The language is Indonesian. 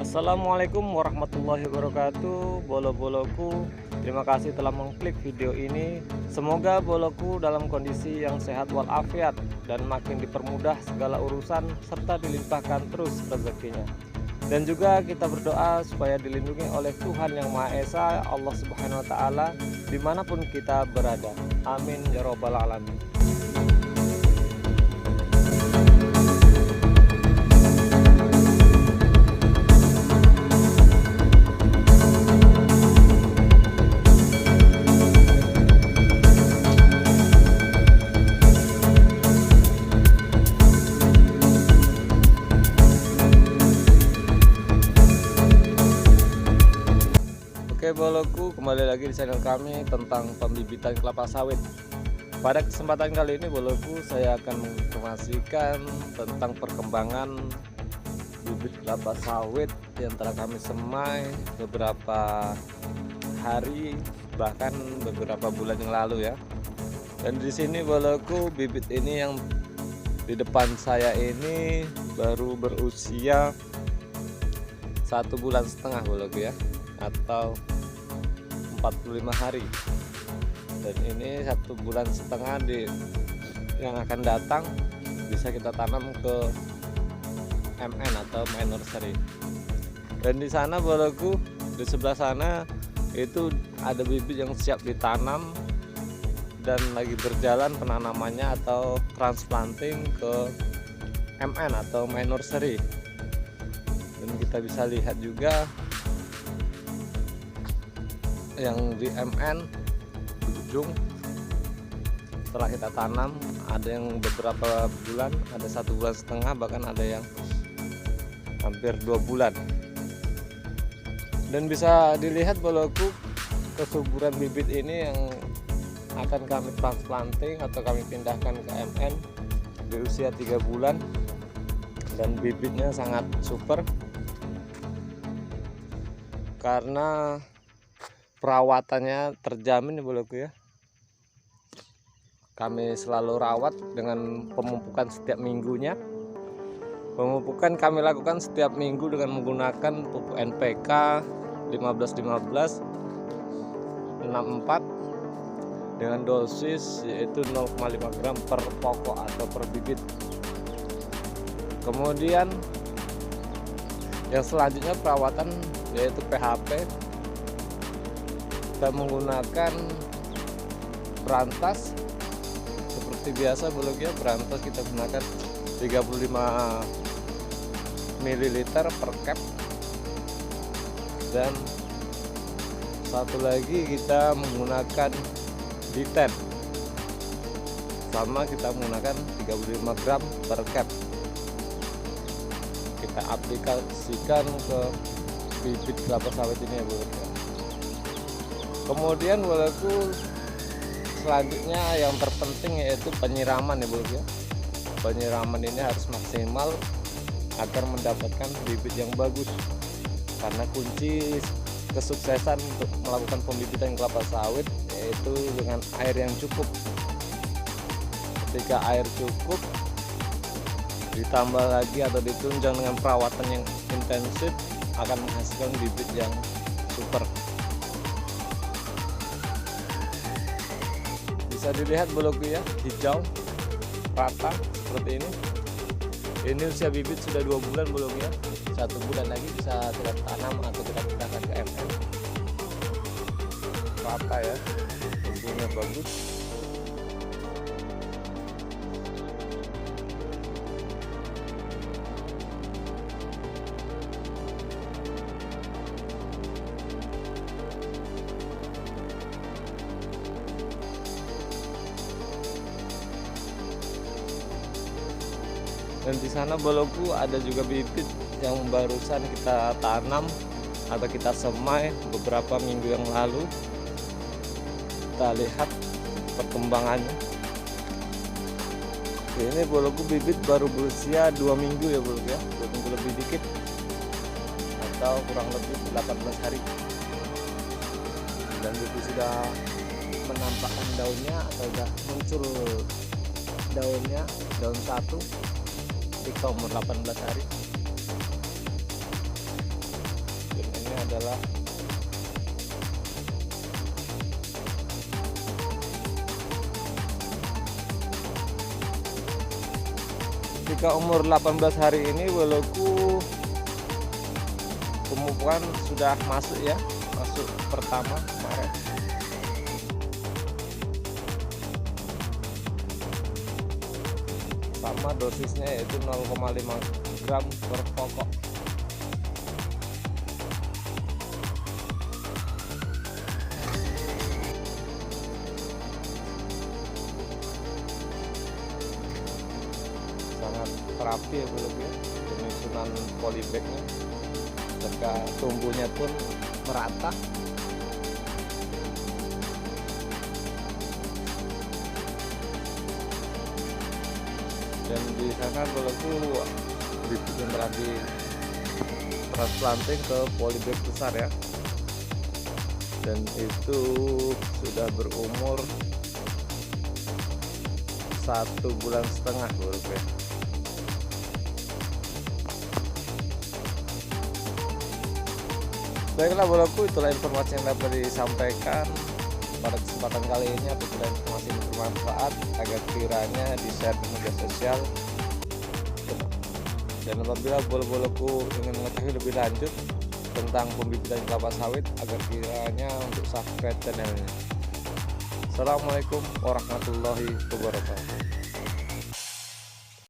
Assalamualaikum warahmatullahi wabarakatuh. Bolo-boloku, terima kasih telah mengklik video ini. Semoga boloku dalam kondisi yang sehat walafiat dan makin dipermudah segala urusan serta dilimpahkan terus rezekinya. Dan juga kita berdoa supaya dilindungi oleh Tuhan Yang Maha Esa, Allah Subhanahu wa Ta'ala, dimanapun kita berada. Amin ya robbal alamin. Oke boloku, kembali lagi di channel kami tentang pembibitan kelapa sawit. Pada kesempatan kali ini boloku, saya akan menginformasikan tentang perkembangan bibit kelapa sawit yang telah kami semai beberapa hari, bahkan beberapa bulan yang lalu ya. Dan di sini boloku, bibit ini yang di depan saya ini baru berusia 1,5 bulan boloku ya, atau 45 hari. Dan ini 1,5 bulan yang akan datang bisa kita tanam ke MN atau main nursery. Dan di sana boloku, di sebelah sana itu ada bibit yang siap ditanam dan lagi berjalan penanamannya atau transplanting ke MN atau main nursery. Dan kita bisa lihat juga yang di MN di ujung setelah kita tanam ada yang beberapa bulan, ada 1,5 bulan, bahkan ada yang hampir 2 bulan. Dan bisa dilihat boloku, kesuburan bibit ini yang akan kami transplanting atau kami pindahkan ke MN di usia 3 bulan, dan bibitnya sangat super karena perawatannya terjamin ya boloku ya. Kami selalu rawat dengan pemupukan setiap minggunya. Pemupukan kami lakukan setiap minggu dengan menggunakan pupuk NPK 15-15 64 dengan dosis yaitu 0,5 gram per pokok atau per bibit. Kemudian yang selanjutnya perawatan yaitu PHP. Kita menggunakan berantas seperti biasa boloku ya. Berantas kita gunakan 35 ml per cap, dan satu lagi kita menggunakan D10 sama, kita menggunakan 35 gram per cap. Kita aplikasikan ke bibit kelapa sawit ini ya boloku ya. Kemudian boloku, selanjutnya yang terpenting yaitu penyiraman ya boloku ya. Penyiraman ini harus maksimal agar mendapatkan bibit yang bagus, karena kunci kesuksesan untuk melakukan pembibitan kelapa sawit yaitu dengan air yang cukup. Ketika air cukup ditambah lagi atau ditunjang dengan perawatan yang intensif akan menghasilkan bibit yang super. Bisa dilihat boloku ya, hijau rata seperti ini. Ini usia bibit sudah 2 bulan boloku ya. 1 bulan lagi bisa kita tanam atau kita pindahkan ke MN. Rata ya, tumbuhnya bagus. Dan di sana boloku ada juga bibit yang barusan kita tanam atau kita semai beberapa minggu yang lalu. Kita lihat perkembangannya. Ini boloku bibit baru berusia 2 minggu ya boloku ya, 2 minggu lebih dikit atau kurang lebih 18 hari. Dan itu sudah menampakkan daunnya atau sudah muncul daunnya, daun satu ketika umur 18 hari. adalah ketika umur 18 hari ini boloku pemupukan sudah masuk ya, masuk pertama kemarin. Sama dosisnya yaitu 0,5 gram per pokok. Sangat terapi ya belum ya, penyusunan polybagnya, serta tumbuhnya pun merata. Dan di sana belum dibikin terapi transplanting ke polybag besar ya, dan itu sudah berumur 1,5 bulan baru ya. Baiklah boloku, itulah informasi yang dapat disampaikan pada kesempatan kali ini. Apabila informasi ini bermanfaat, agar kiranya di-share di media sosial. Dan apabila bolo-boloku ingin mengetahui lebih lanjut tentang pembibitan kelapa sawit, agar kiranya untuk subscribe channelnya. Assalamualaikum warahmatullahi wabarakatuh.